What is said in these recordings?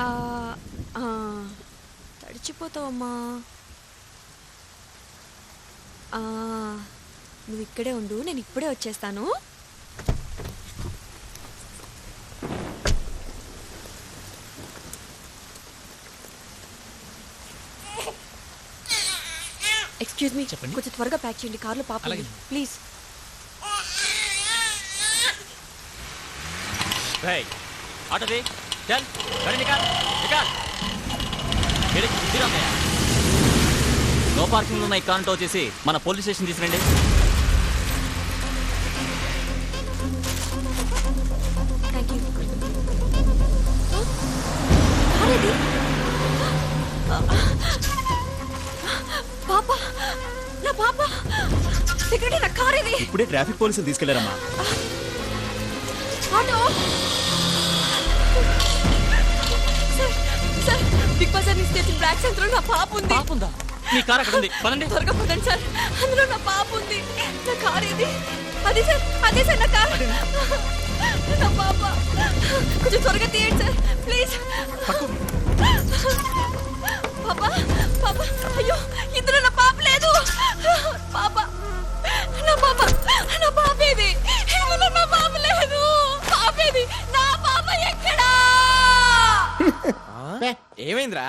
ఆ, ఆ, తడిచిపోతావమ్మా. ఆ, నువ్వు ఇక్కడే ఉండు, నేను ఇప్పుడే వచ్చేస్తాను. ఎక్స్క్యూజ్ మీ, చెప్పండి. కొంచెం త్వరగా ప్యాక్ చేయండి, కార్లో పాప అలాగే. ప్లీజ్. ఆటోది చల్ గాడి నికాల్ నికాల్ నో పార్కింగ్ ఉన్న ఈ కార్ టో చేసి మన పోలీస్ స్టేషన్ తీసుకురండి. Thank you. కార్ ఏది? పాప, నా పాప సెక్యూరిటీ, నా కార్ ఇది. ఇప్పుడే ట్రాఫిక్ పోలీసులు తీసుకెళ్లారమ్మా. Auto sir, sir, Big Bazaar నుంచి తెచ్చిన బ్లాక్ సెంటర్ లో నా పాప ఉంది. పాప ఉందా? మీ కార్ అక్కడ ఉంది, పదండి. త్వరగా పదండి సార్, అందులో నా పాప ఉంది. నా కార్ ఇది. అదే సార్, అదే సార్ నా కార్. నా పాప, కొంచెం త్వరగా తీయండి సార్ ప్లీజ్. పాప, పాప, అయ్యో ఇందులో నా పాప లేదు. పాప, నా పాప, నా పాప ఏది? ఇందులో నా పాప లేదు. పాప ఏది? నా పాప ఎక్కడా? ఏమైందిరా?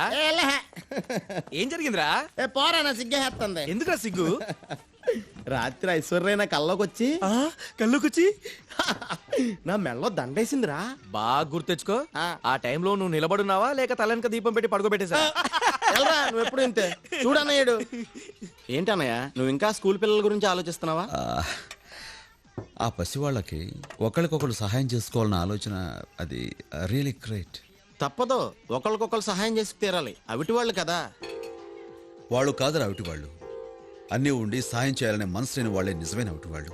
ఏం జరిగిందిరా? పోరా, నా సిగ్గేస్తుంది. ఎందుకురా సిగ్గు? రాత్రి ఐశ్వర్య నా కల్లోకొచ్చి కళ్ళుకొచ్చి నా మెళ్ళలో దండేసిందిరా. బాగా గుర్తెచ్చుకో. ఆ. ఆ టైంలో నువ్వు నిలబడున్నావా లేక తలనక దీపం పెట్టి పడుకోబెట్టేసా? ఎల్రా, నువ్వు ఎప్పుడు ఇంతే చూడన్నయ్యాడు. ఏంటన్నయ్య, నువ్వు ఇంకా స్కూల్ పిల్లల గురించి ఆలోచిస్తున్నావా? ఆ పసివాళ్ళకి ఒకరికొకరు సహాయం చేసుకోవాలన్న ఆలోచన అది రియలీ గ్రేట్. తప్పదు, ఒకరికొకరు సహాయం చేసి తీరాలి. అవిటి వాళ్ళు కదా. వాళ్ళు కాదురా అవిటి వాళ్ళు, అన్నీ ఉండి సహాయం చేయాలనే మనసు లేని వాళ్ళే నిజమైన అవిటి వాళ్ళు.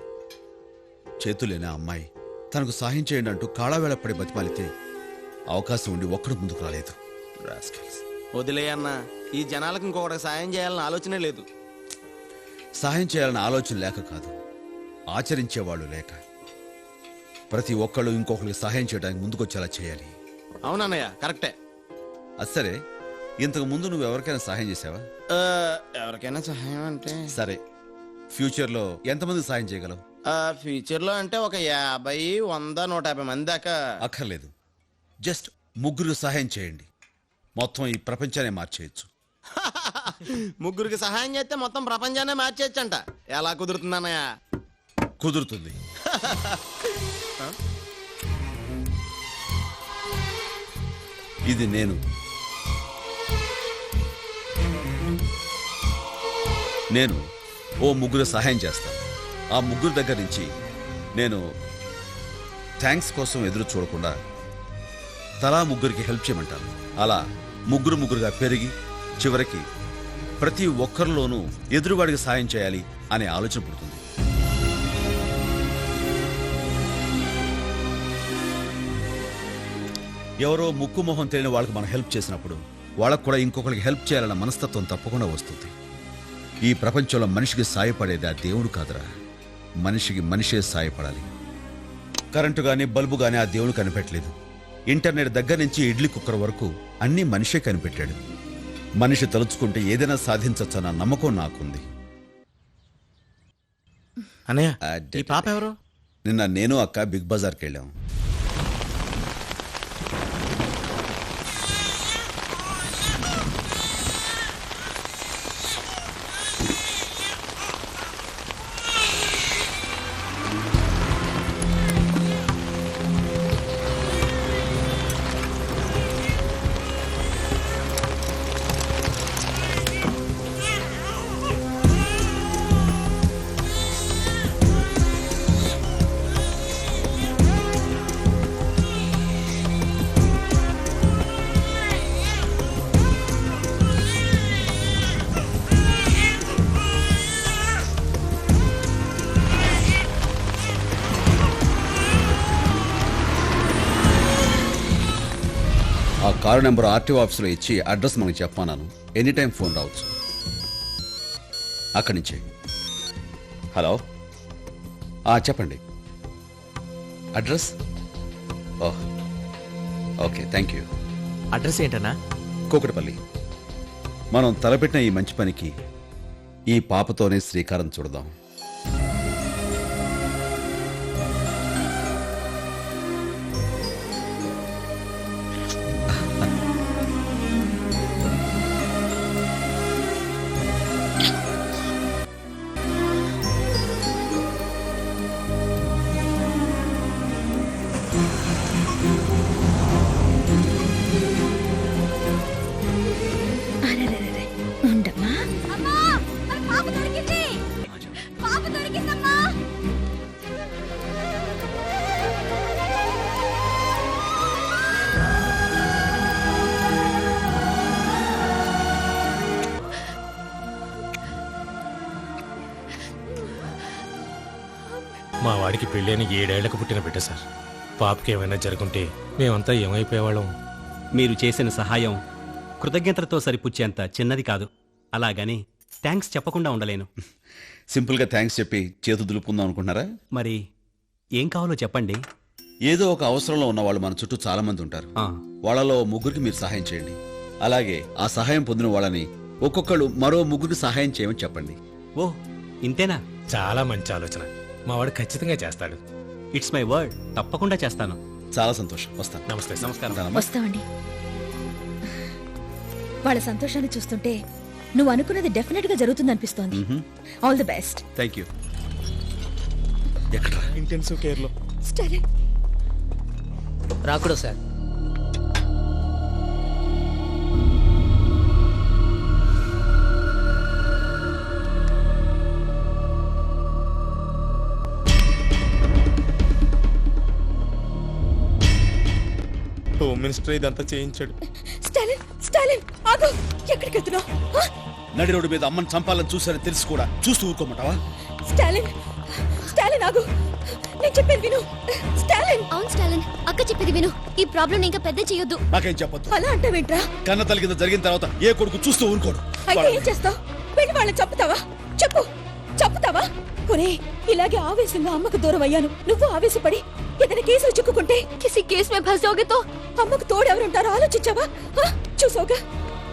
చేతులేని అమ్మాయి తనకు సహాయం చేయండి అంటూ కాళావేళ పడి బతిమాలితే అవకాశం ఉండి ఒక్కడు ముందుకు రాలేదు. Rascals. వదిలేయన్నా, ఈ జనాలకు ఇంకొకటి సాయం చేయాలన్న ఆలోచనే లేదు. సహాయం చేయాలన్న ఆలోచన లేక కాదు, ఆచరించేవాళ్ళు లేక. ప్రతి ఒక్కళ్ళు ఇంకొకరికి సహాయం చేయడానికి ముందుకొచ్చేలా చేయాలి. అవునన్నయ్య, కరెక్టే. అది సరే, ఇంతకు ముందు నువ్వు ఎవరికైనా సహాయం చేసావా? ఎవరికైనా సహాయం అంటే సరే, ఫ్యూచర్లో ఎంతమంది సహాయం చేయగలవు? ఫ్యూచర్ లో అంటే ఒక 50, 100, 150 మంది దాకా. అక్కర్లేదు, జస్ట్ 3 సహాయం చేయండి, మొత్తం ఈ ప్రపంచాన్ని మార్చేయచ్చు. 3 సహాయం చేస్తే మొత్తం ప్రపంచాన్ని మార్చేయచ్చంట. ఎలా కుదురుతుందన్నయ్య? కుదురుతుంది. ఇది నేను ఓ 3 సహాయం చేస్తాను. ఆ 3 దగ్గర నుంచి నేను థ్యాంక్స్ కోసం ఎదురు చూడకుండా తలా 3కి హెల్ప్ చేయమంటాను. అలా 3 పెరిగి చివరికి ప్రతి ఒక్కరిలోనూ ఎదురువాడికి సాయం చేయాలి అనే ఆలోచన పుడుతుంది. ఎవరో ముక్కు మొహం తెలియని వాళ్ళకి మనం హెల్ప్ చేసినప్పుడు వాళ్ళకు కూడా ఇంకొకరికి హెల్ప్ చేయాలన్న మనస్తత్వం తప్పకుండా వస్తుంది. ఈ ప్రపంచంలో మనిషికి సాయపడేది ఆ దేవుడు కాదురా, మనిషికి మనిషే సాయపడాలి. కరెంటు గానీ బల్బు గానీ ఆ దేవుడు కనిపెట్టలేదు. ఇంటర్నెట్ దగ్గర నుంచి ఇడ్లీ కుక్కర్ వరకు అన్నీ మనిషే కనిపెట్టాడు. మనిషి తలుచుకుంటే ఏదైనా సాధించచ్చన్న నమ్మకం నాకుంది. అన్నయ్య, ఈ పాప ఎవరు? నిన్న నేను అక్క బిగ్ బజార్కి వెళ్ళాం. ఆ కారు నెంబర్ ఆర్టీఓ ఆఫీసులో ఇచ్చి అడ్రస్ మనకు చెప్పన్నాను. ఎనీ టైం ఫోన్ రావచ్చు. అక్కడి నుంచి. హలో, చెప్పండి. Address? Oh, okay, thank you. Address ఏంటన్నా? కూకటిపల్లి. మనం తలపెట్టిన ఈ మంచి పనికి ఈ పాపతోనే శ్రీకారం చుడదాం. అరెరెరెరె. ఉండమ్మా. అమ్మా, మరి పాప దొరికింది. పాప దొరికిందమ్మా. మా వాడికి పెళ్ళైన 7 ఏళ్లకు పుట్టిన బిడ్డ సార్. పాపకి ఏమైనా జరుగుంటే మేమంతా ఏమైపోయేవాళ్ళం. మీరు చేసిన సహాయం కృతజ్ఞతలతో సరిపుచ్చేంత చిన్నది కాదు. అలాగని థ్యాంక్స్ చెప్పకుండా ఉండలేను. సింపుల్గా థ్యాంక్స్ చెప్పి చేతు దులుపుకుందాం అనుకుంటున్నారా? మరి ఏం కావాలో చెప్పండి. ఏదో ఒక అవసరంలో ఉన్న వాళ్ళు మన చుట్టూ చాలా మంది ఉంటారు. ఆ, వాళ్ళలో 3కి మీరు సహాయం చేయండి. అలాగే ఆ సహాయం పొందిన వాళ్ళని ఒక్కొక్కళ్ళు మరో 3కి సహాయం చేయమని చెప్పండి. ఓ ఇంతేనా? చాలా మంచి ఆలోచన. మా వాడు ఖచ్చితంగా చేస్తాడు. It's my word. తప్పకుండా చేస్తాను. చాలా సంతోషం. వస్తాను. నమస్తే సార్. నమస్కారం. ఉంటానమ్మా. వస్తామండి. వాళ్ళ సంతోషాన్ని చూస్తుంటే నువ్వు అనుకున్నది డెఫినెట్ గా జరుగుతుందనిపిస్తోంది. All the best. Thank you. ఎక్కడ ఇంటెన్సివ్ కేర్ లో. స్టెలిన్. రాకూడదు సార్. హోమ్ మినిస్టర్ ఇదంతా చేయించాడు. స్టాలిన్, స్టాలిన్, ఆగు. ఎక్కడికి వెళ్తున్నావు? ఆ? నడి రోడ్డు మీద అమ్మని చంపాలని చూసారని తెలిసి కూడా చూస్తూ ఊరుకోమంటావా? స్టాలిన్, స్టాలిన్, ఆగు. నేను చెప్పేది విను. స్టాలిన్. అవును స్టాలిన్, అక్క చెప్పేది విను. ఈ ప్రాబ్లం ఇంకా పెద్ద చేయొద్దు. నాకేం చెప్పొద్దు. అలా అంటావేంట్రా? కన్న తల్లి కింద జరిగిన తర్వాత ఏ కొడుకు చూస్తూ ఊరుకోడు. అయితే ఏం చేస్తావు? వెళ్ళి వాళ్ళని చంపుతావా? చెప్పు, చంపుతావా? ఒరే, ఇలాగే ఆవేశంగా అమ్మకు దూరం అయ్యాను. నువ్వు ఆవేశపడి ఏదైనా కేసులు చిక్కుకుంటే కిసి కేసు మే ఫస్ జోగే తో అమ్మకు తోడు ఎవరుంటారో ఆలోచించావా? ఆ? చూసావుగా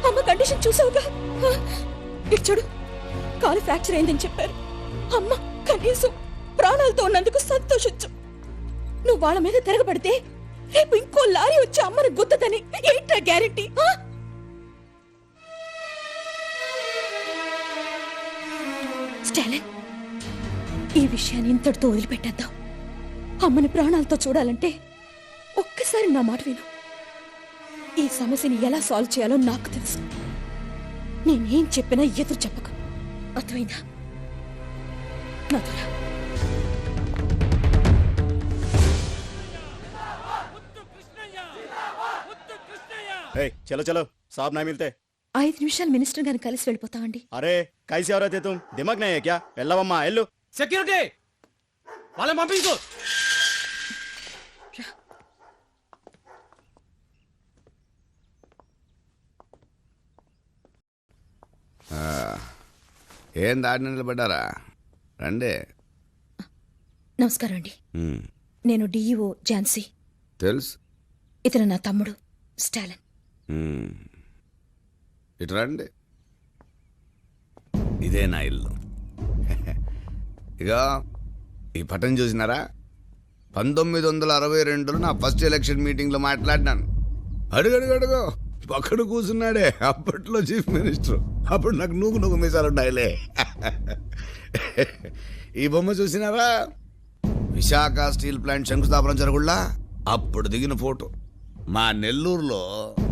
అమ్మ కండిషన్, చూసావుగా. ఆ? ఇటు చూడు, కాలు ఫ్రాక్చర్ అయిందని చెప్పారు. అమ్మ కనీసం ప్రాణాలతో ఉన్నందుకు సంతోషించు. నువ్వు వాళ్ళ మీద తిరగబడితే రేపు ఇంకో లారీ వచ్చి అమ్మని గుద్దదని ఏంట్రా గ్యారెంటీ? స్టాలిన్, ఈ విషయాన్ని ఇంతటితో వదిలిపెట్టేద్దాం. అమ్మని ప్రాణాలతో చూడాలంటే ఒక్కసారి నా మాట విను. ఈ సమస్యని ఎలా సాల్వ్ చేయాలో నాకు తెలుసు. నేనేం చెప్పినా ఎదురు చెప్పకు. అర్థమైందా? నాతో రా. చలో చలో సాబ్ నా మిల్తే. 5 నిమిషాలు మినిస్టర్ గారిని కలిసి వెళ్ళిపోతామండి. అరే కైసి ఎవరైతే తుమ్ దిమాగ్ నయ్యే క్యా? వెళ్ళవమ్మా ఎల్లు. సెక్యూరిటీ వాళ్ళని పంపించు. ఏం దాడి నిలబడ్డారా? రండి. నమస్కారం అండి. నేను డిఈఓ ఝాన్సీ. తెలుసు. ఇతను నా తమ్ముడు స్టాలిన్. ఇటు రండి. ఇదే నా ఇల్లు. ఇక ఈ పటం చూసినారా? 1962లో నా ఫస్ట్ ఎలక్షన్ మీటింగ్లో మాట్లాడినాను. అడుగడుగడుగో పక్కన కూర్చున్నాడే అప్పట్లో చీఫ్ మినిస్టర్. అప్పుడు నాకు నువ్వు మీసాలు ఉన్నాయిలే. ఈ బొమ్మ చూసినారా? విశాఖ స్టీల్ ప్లాంట్ శంకుస్థాపన జరుగుళ్ళా అప్పుడు దిగిన ఫోటో. మా నెల్లూరులో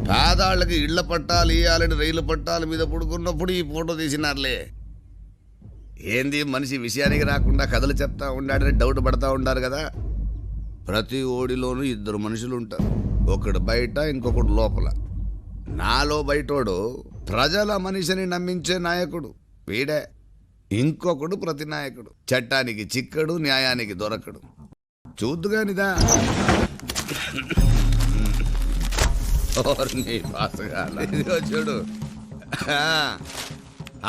పేదాళ్ళకి ఇళ్ల పట్టాలు ఇయ్యాలని రైలు పట్టాల మీద పడుకున్నప్పుడు ఈ ఫోటో తీసినారులే. ఏంది మనిషి విషయానికి రాకుండా కథలు చెప్తా ఉండాడని డౌట్ పడతా ఉంటారు కదా. ప్రతి ఓడిలోనూ 2 మనుషులు ఉంటారు. ఒకడు బయట, ఇంకొకడు లోపల. నాలో బయటోడు ప్రజల మనిషిని నమ్మించే నాయకుడు వీడే. ఇంకొకడు ప్రతి నాయకుడు. చట్టానికి చిక్కడు, న్యాయానికి దొరకడు. చూద్దుగానిదా చూడు.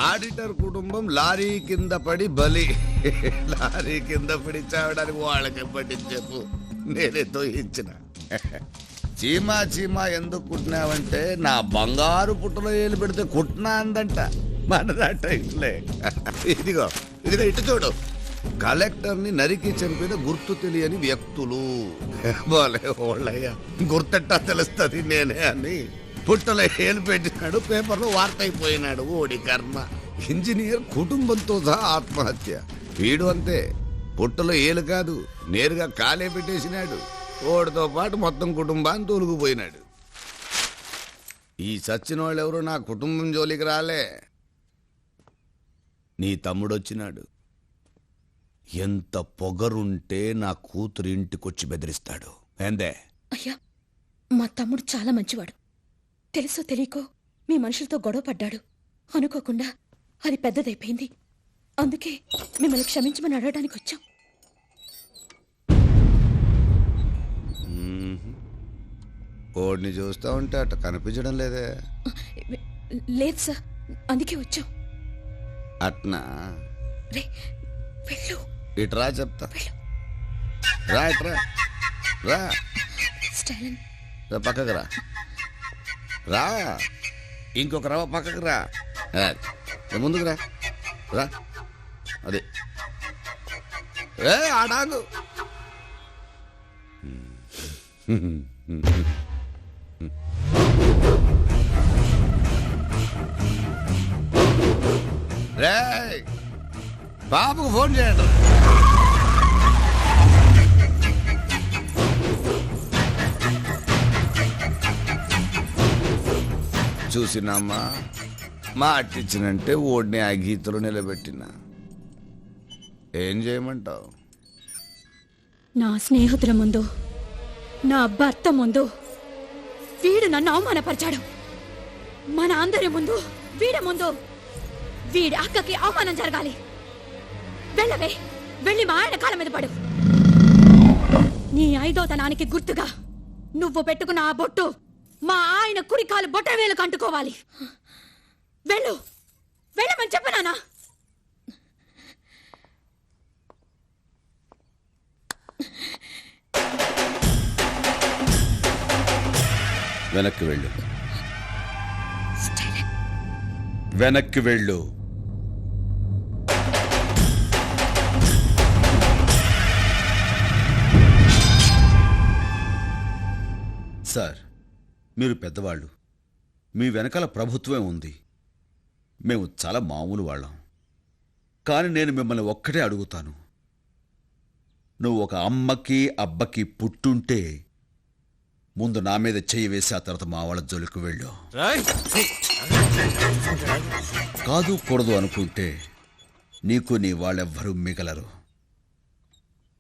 ఆడిటర్ కుటుంబం లారీ కింద పడి బలి. లారీ కింద పడి చావడానికి వాళ్ళకి పట్టించేపు నేనే తోయించిన. చీమా చీమా ఎందుకు కుట్టినావంటే నా బంగారు పుట్టలో ఏలు పెడితే కుట్టినా అందంట. మనదట ఇట్లే. ఇదిగో ఇదిగో ఇటు చూడు. కలెక్టర్ని నరికి చంపిన గుర్తు తెలియని వ్యక్తులు. బాలే ఓళ్ళయ్యా, గుర్తెట్టా తెలుస్తుంది నేనే అని పుట్టలో ఏలు పెట్టినాడు, పేపర్లో వార్త అయిపోయినాడు. ఓడి కర్మ. ఇంజనీర్ కుటుంబంతో సహా ఆత్మహత్య. వీడు అంతే, పుట్టలో ఏలు కాదు నేరుగా కాలే పెట్టేసినాడు. ఓడితో పాటు మొత్తం కుటుంబాన్ని తోలుకుపోయినాడు. ఈ చచ్చిన వాళ్ళు ఎవరు నా కుటుంబం జోలికి రాలే. నీ తమ్ముడు వచ్చినాడు. ఎంత పొగరుంటే నా కూతురు ఇంటికొచ్చి బెదిరిస్తాడు. ఏందే? అయ్యా, మా తమ్ముడు చాలా మంచివాడు. తెలుసో తెలియకో మీ మనుషులతో గొడవ పడ్డాడు. అనుకోకుండా అది పెద్దదైపోయింది. అందుకే మిమ్మల్ని క్షమించమని అడగడానికి వచ్చాం. ఓడిని చూస్తా ఉంటే అట్ట కనిపించడం లేదే. లేదు సార్, అందుకే వచ్చాం. అట్నా? రే వెళ్ళు. ఇట్రా చెప్తా. రా ఇట్రా, రా స్టాలిన్. రా పక్కకు రా. రా ఇంకొక రవ పక్కకు రా. ముందుకు రా. రా అదే ఆడాగు. రే బాబుకు ఫోన్ చేయండి. చూసినమ్మా, మా అట్టిచ్చినంటే ఓడిని ఆ గీతలో నిలబెట్టినా. ఏం చేయమంటావు? నా స్నేహితుల ముందు, నా భర్త ముందు వీడు నన్ను అవమానపరిచాడు. మన అందరి ముందు, వీడి ముందు వీడి అక్కకి అవమానం జరగాలి. వెళ్ళవే, వెళ్ళి మా ఆయన కాళ్ళ మీద పడు. నీ 5వ తనానికి గుర్తుగా నువ్వు పెట్టుకున్న ఆ బొట్టు మా ఆయన కుడి కాలు బొట్ట వేలు కంటుకోవాలి. వెళ్ళు, వెళ్ళమని చెప్పనానా? వెనక్కి వెళ్ళు, వెనక్కి వెళ్ళు. సార్, మీరు పెద్దవాళ్ళు, మీ వెనకాల ప్రభుత్వమే ఉంది. మేము చాలా మామూలు వాళ్ళం. కానీ నేను మిమ్మల్ని ఒక్కటే అడుగుతాను. నువ్వు ఒక అమ్మకి అబ్బకి పుట్టుంటే ముందు నా మీద చెయ్యి వేసి ఆ తర్వాత మా వాళ్ళ జోలికి వెళ్ళు. కాదు కూడదు అనుకుంటే నీకు నీ వాళ్ళెవ్వరూ మిగలరు.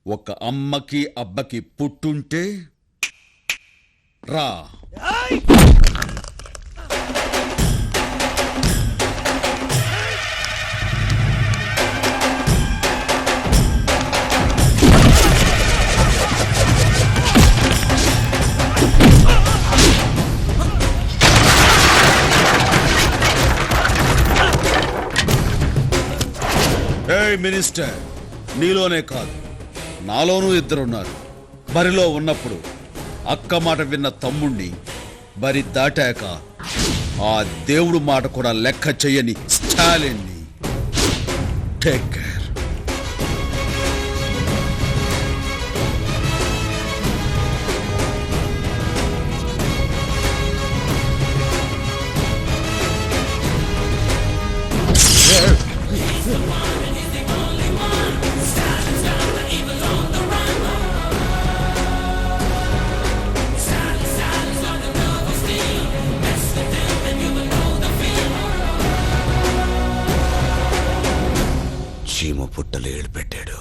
ఒక అమ్మకి అబ్బకి పుట్టుంటే రా. మినిస్టర్, నీలోనే కాదు నాలోనూ ఇద్దరున్నారు. బరిలో ఉన్నప్పుడు అక్క మాట విన్న తమ్ముణ్ణి, బరి దాటాక ఆ దేవుడు మాట కూడా లెక్క చెయ్యని స్టాలిన్ని. Take care. చీమ పుట్టలు ఏడు పెట్టాడు.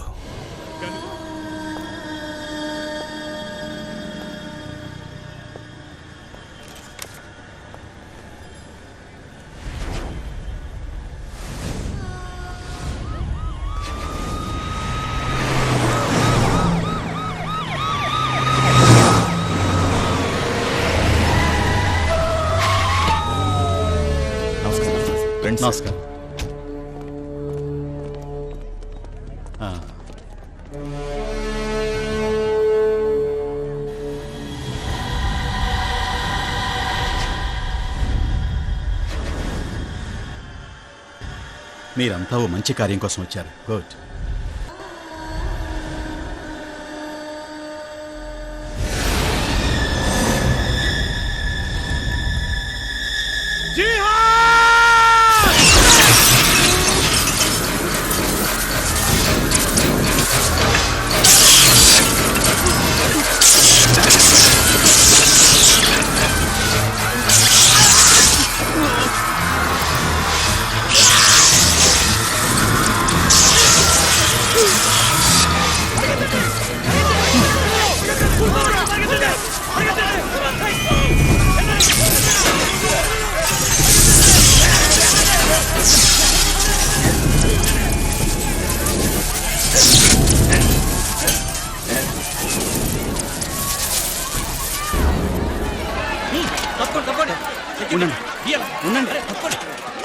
నమస్కారం. మీరంతా ఓ మంచి కార్యం కోసం వచ్చారు. గుడ్.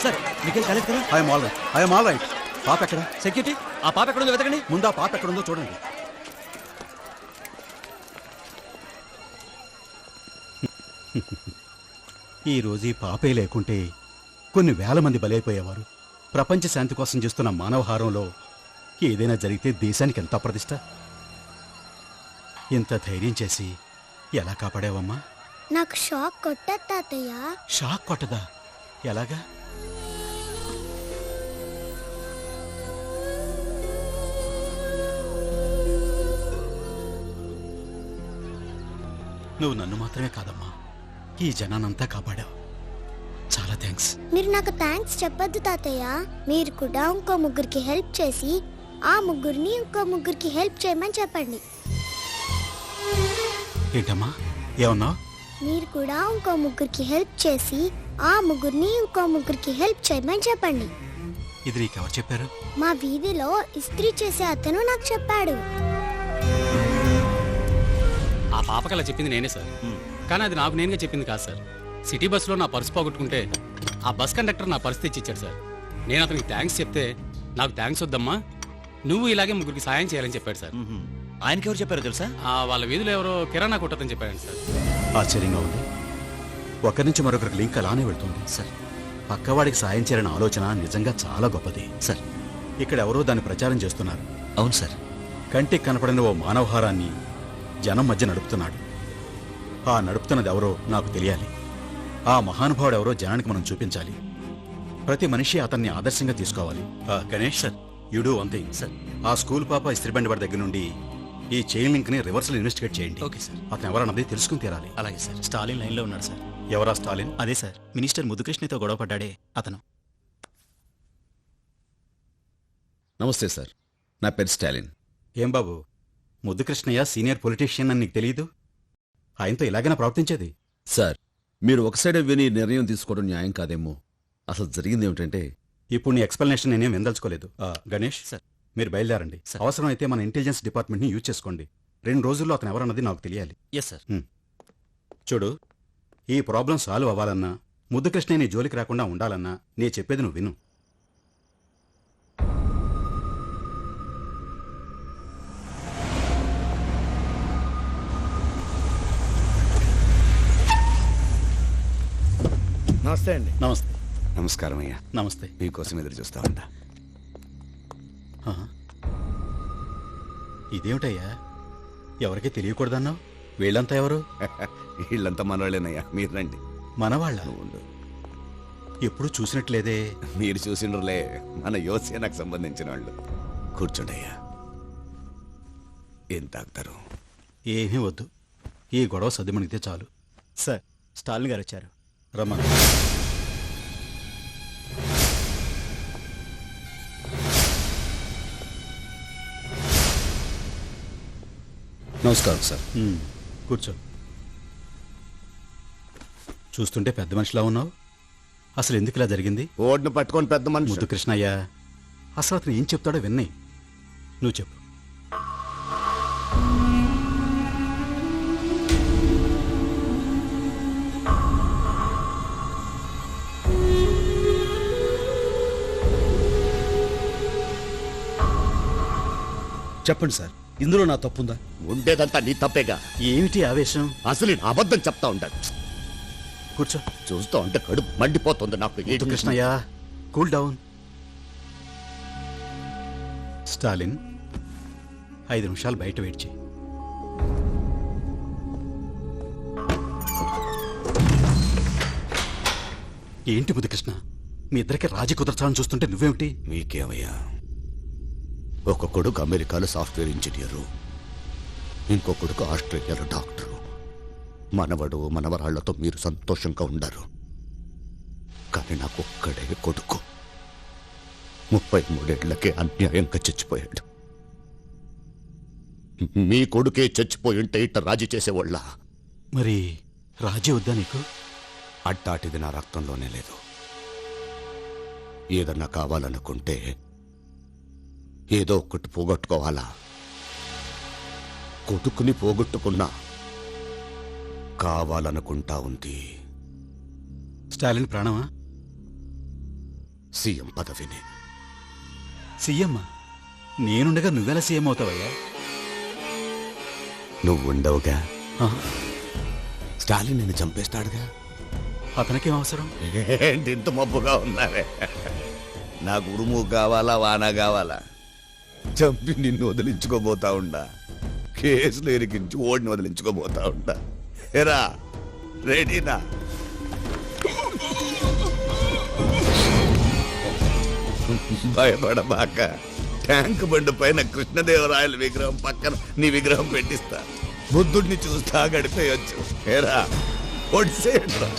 సార్ మీకేం కాలేదు కదా? I'm all right. పాప ఎక్కడ? సెక్యూరిటీ ఆ పాప ఎక్కడుందో వెతకండి. ముందా పాప ఎక్కడుందో చూడండి. ఈ రోజు ఈ పాపే లేకుంటే కొన్ని వేల మంది బలైపోయేవారు. ప్రపంచ శాంతి కోసం చేస్తున్న మానవహారంలో ఏదైనా జరిగితే దేశానికి ఎంత అప్రతిష్ట. ఇంత ధైర్యం చేసి ఎలా కాపాడావమ్మా? నాకు షాక్ కొట్టదు తాతయ్య. షాక్ కొట్టదా? ఎలాగా? నువ్వు నన్ను మాత్రమే కాదమ్మా, ఈ జనానంతా కాపాడావు. చాలా థ్యాంక్స్. మీరు నాకు థ్యాంక్స్ చెప్పొద్దు తాతయ్య. మీరు కూడా ఇంకో ముగ్గురికి హెల్ప్ చేసి ఆ ముగ్గురిని ఇంకో ముగ్గురికి హెల్ప్ చేయమని చెప్పండి. ఏంటమ్మా ఏమన్నావు? మీరు కూడా ఇంకో ముగ్గురికి హెల్ప్ చేసి ఆ ముగ్గురిని ఇంకో ముగ్గురికి హెల్ప్ చేయమని చెప్పండి. ఇది నీకెవరు చెప్పారు? మా వీధిలో ఇస్త్రీ చేసే అతను నాకు చెప్పాడు. ఆ పాపకి అలా చెప్పింది నేనే సార్, కానీ అది నాకు నేనుగా చెప్పింది కాదు సార్. సిటీ బస్సులో నా పర్సు పోగొట్టుకుంటే ఆ బస్ కండక్టర్ నా పర్సు తెచ్చి ఇచ్చాడు సార్. నేను అతనికి థ్యాంక్స్ చెప్తే నాకు థ్యాంక్స్ వద్దమ్మా, నువ్వు ఇలాగే ముగ్గురికి సాయం చేయాలని చెప్పాడు సార్. ఆయనకి ఎవరు చెప్పారో తెలుసా? వాళ్ళ వీధిలో ఎవరో కిరాణా కొట్టదని చెప్పాడు సార్. ఆశ్చర్యంగా ఉంది. ఒకరి నుంచి మరొకరికి లింక్ అలానే వెళ్తుంది సార్. పక్కవాడికి సాయం చేయాలనే ఆలోచన నిజంగా చాలా గొప్పది సార్. ఇక్కడ ఎవరో దాన్ని ప్రచారం చేస్తున్నారు. అవును సార్. కంటికి కనపడిన ఓ మానవహారాన్ని జనం మధ్య నడుపుతున్నాడు. ఆ నడుపుతున్నది ఎవరో నాకు తెలియాలి. ఆ మహానుభావుడు ఎవరో జనానికి మనం చూపించాలి. ప్రతి మనిషి అతన్ని ఆదర్శంగా తీసుకోవాలి. Ganesh sir, you do one thing sir. ఆ స్కూల్ పాప ఇస్త్రీబండి వాడి దగ్గర నుండి ఈ చైన్ లింక్ ని రివర్సల్ ఇన్వెస్టిగేట్ చేయండి. Okay sir. అతను ఎవరన్నది తెలుసుకుని తీరాలి. అలాగే సార్. స్టాలిన్ లైన్ లో ఉన్నాడు సార్. ఎవరా స్టాలిన్? అదే సార్, మినిస్టర్ ముద్దుకృష్ణతో గొడవ పడ్డాడే అతను. నమస్తే సార్, నా పేరు స్టాలిన్. ఏం బాబు, ముద్దు కృష్ణయ్య సీనియర్ పొలిటీషియన్ అని నీకు తెలియదు? ఆయనతో ఇలాగైనా ప్రవర్తించేది? సార్, మీరు ఒక సైడ్ విని నిర్ణయం తీసుకోవడం న్యాయం కాదేమో. అసలు జరిగింది ఏమిటంటే, ఇప్పుడు నీ ఎక్స్ప్లెనేషన్ నేనేం విందల్చుకోలేదు. గణేష్ సార్, మీరు బయలుదేరండి. అవసరం అయితే మన ఇంటెలిజెన్స్ డిపార్ట్మెంట్ ని యూజ్ చేసుకోండి. 2 రోజుల్లో అతను ఎవరన్నది నాకు తెలియాలి. Yes sir. చూడు, ఈ ప్రాబ్లం సాల్వ్ అవ్వాలన్నా, ముద్దు కృష్ణయ్య నీ జోలికి రాకుండా ఉండాలన్నా నే చెప్పేది నువ్వు విను. నమస్తే అండి. నమస్తే. నమస్కారం అయ్యా. నమస్తే. మీకోసం ఎదురు చూస్తా ఉంటా. ఇదేమిటయ్యా, ఎవరికీ తెలియకూడదన్నావు? వీళ్ళంతా ఎవరు? వీళ్ళంతా మనవాళ్ళేనయ్యా, మీరు రండి. మనవాళ్ళ? నువ్వు ఉండు. ఎప్పుడు చూసినట్లేదే. మీరు చూసిండ్రులే, మన యువసేనకు సంబంధించిన వాళ్ళు. కూర్చోండి అయ్యా. ఏం తాగుతారు? ఏమీ వద్దు, ఈ గొడవ సద్దుమణిగితే చాలు. సార్, స్టాలిన్ గారు వచ్చారు. రమ్మను. నమస్కారం సార్. కూర్చో. చూస్తుంటే పెద్ద మనిషిలా ఉన్నావు. అసలు ఎందుకు ఇలా జరిగింది? ఓడిని పట్టుకొని పెద్ద మనిషి. ముద్దు కృష్ణయ్య అసలు అతను ఏం చెప్తాడో విన్నాయి. నువ్వు చెప్పు. చెప్పండి సార్, ఇందులో నా తప్పుందా? ఉండేదంతా నీ తప్పేగా. ఏమిటి ఆవేశం? అసలు నేను అబద్ధం చెప్తా ఉంటాను. కూర్చో. చూస్తూ ఉంటే కడుపు మండిపోతుంది నాకు. ముద్దు కృష్ణయ్య, కూల్ డౌన్. స్టాలిన్ 5 నిమిషాలు బయట వెయిట్ చేయి. ఏంటి బుద్ధికృష్ణ, మీ ఇద్దరికి రాజీ కుదర్చాలని చూస్తుంటే నువ్వేమిటి? మీకేమయ్యా, ఒక కొడుకు అమెరికాలో సాఫ్ట్వేర్ ఇంజనీరు, ఇంకో కొడుకు ఆస్ట్రేలియాలో డాక్టరు. మనవడు మనవరాళ్లతో మీరు సంతోషంగా ఉండరు, కానీ నాకు ఒక్కడే కొడుకు 33 ఏళ్లకే అన్యాయంగా చచ్చిపోయాడు. మీ కొడుకే చచ్చిపోయి ఉంటే ఇట్ట రాజీ చేసేవాళ్ళ? మరి రాజీ వద్దా నీకు? అట్టాటిది నా రక్తంలోనే లేదు. ఏదన్నా కావాలనుకుంటే ఏదో ఒక్కటి పోగొట్టుకోవాలా? కొడుకుని పోగొట్టుకున్నా కావాలనుకుంటా ఉంది స్టాలిన్ ప్రాణమా? సీఎం పదవిని. సీఎం నేనుండగా నువ్వెలా సీఎం అవుతావయ్యా? నువ్వుండవుగా. స్టాలిన్ నిన్ను చంపేస్తాడుగా. అతనికేం అవసరం? ఏంటి ఇంత మబ్బుగా ఉన్నావే? నాకు ఉరుము కావాలా, వాన కావాలా? చంపి నిన్ను వదిలించుకోబోతా ఉండా, కేసులు ఎరికించి ఓడిని వదిలించుకోబోతా ఉండా. ఎరా రెడీనా? భయపడబాక. ట్యాంక్ బండి పైన కృష్ణదేవరాయల విగ్రహం పక్కన నీ విగ్రహం పెట్టిస్తా. బుద్ధుడిని చూస్తా గడిపేయచ్చు. ఏరా ఒడిసేయండిరా.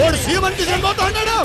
ఓడి సీఎం తీసుకుపోతా ఉన్నాడు.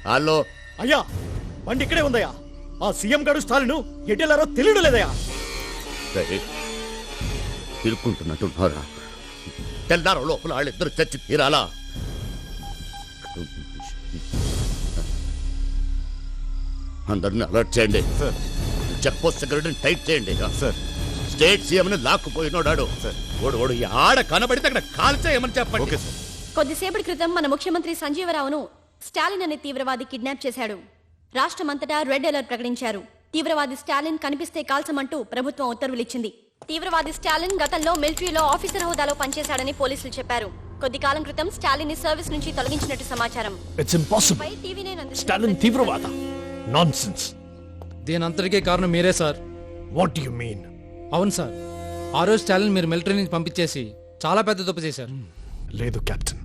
హలో అయ్యా, బండి ఇక్కడే ఉందయ్యా. ఆ సీఎం గారు స్టాలిన్ ఎటెళ్లారో తెలియడం లేదయ్యా. తిరుక్కుంటున్నట్టున్నారా? తెల్లారో లోపల వాళ్ళిద్దరు చచ్చి తీరాలా? అందరిని అలర్ట్ చేయండి. చెక్ పోస్ట్ సెక్యూరిటీని టైట్ చేయండి. స్టేట్ సీఎం ని లాక్కుపోయినోడాడు. ఓడు ఆడ కనబడితే అక్కడ కాల్చేయమని చెప్పండి. కొద్దిసేపటి క్రితం మన ముఖ్యమంత్రి సంజీవరావును స్టాలిన్ అనే తీవ్రవాది కిడ్నాప్ చేశాడు. రాష్ట్రమంతటా రెడ్ అలర్ట్ ప్రకటించారు. తీవ్రవాది స్టాలిన్ కనిపిస్తే కాల్చమంటూ ప్రభుత్వం ఉత్తర్వులిచ్చింది. తీవ్రవాది స్టాలిన్ గతంలో మిలిటరీలో ఆఫీసర్ హోదాలో పనిచేశాడని పోలీసులు చెప్పారు. కొద్ది కాలం క్రితం స్టాలిన్ ని సర్వీస్ నుంచి తొలగించినట్టు సమాచారం. స్టాలిన్ తీవ్రవాద? నాన్సెన్స్. దీనంతటికీ కారణం మీరే sir. What do you mean? అవును సార్, ఆ రోజు స్టాలిన్ మీరు మిలిటరీ నుంచి పంపించేసి చాలా పెద్ద తప్పు చేశారు. లేదు కెప్టెన్,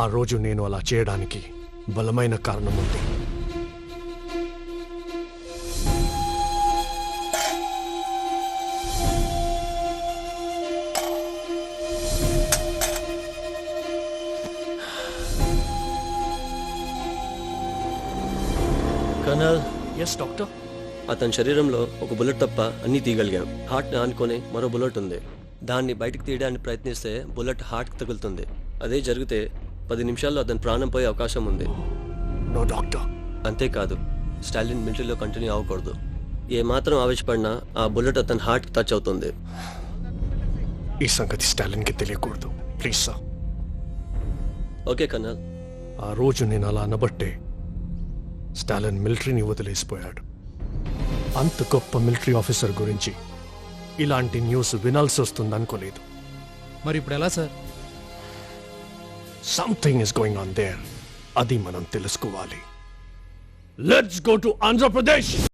ఆ రోజు నేను అలా చేయడానికి బలమైన కారణం ఉంది. కర్నల్. Yes doctor. అతని శరీరంలో ఒక బుల్లెట్ తప్ప అన్నీ తీయగలిగాం. హార్ట్ని ఆనుకొని మరో బుల్లెట్ ఉంది. దాన్ని బయటకు తీయడానికి ప్రయత్నిస్తే బుల్లెట్ హార్ట్కి తగులుతుంది. అదే జరిగితే 10 నిమిషాల్లో అతని ప్రాణం పోయే అవకాశం ఉంది. No doctor. అంతేకాదు, స్టాలిన్ మిలిటరీలో కంటిన్యూ అవ్వకూడదు. ఏమాత్రం ఆవేశపడినా ఆ బుల్లెట్ అతని హార్ట్కి టచ్ అవుతుంది. ఈ సంగతి స్టాలిన్కి తెలియకూడదు, ప్లీజ్ సార్. Okay colonel. ఆ రోజు నేను అలా అనబట్టే స్టాలిన్ మిలిటరీని వదిలేసిపోయాడు. అంత గొప్ప మిలిటరీ ఆఫీసర్ గురించి ఇలాంటి న్యూస్ వినాల్సి వస్తుంది అనుకోలేదు. మరి ఇప్పుడు ఎలా sir? Something is going on their. అది మనం తెలుసుకోవాలి. Let's go to Andhra Pradesh.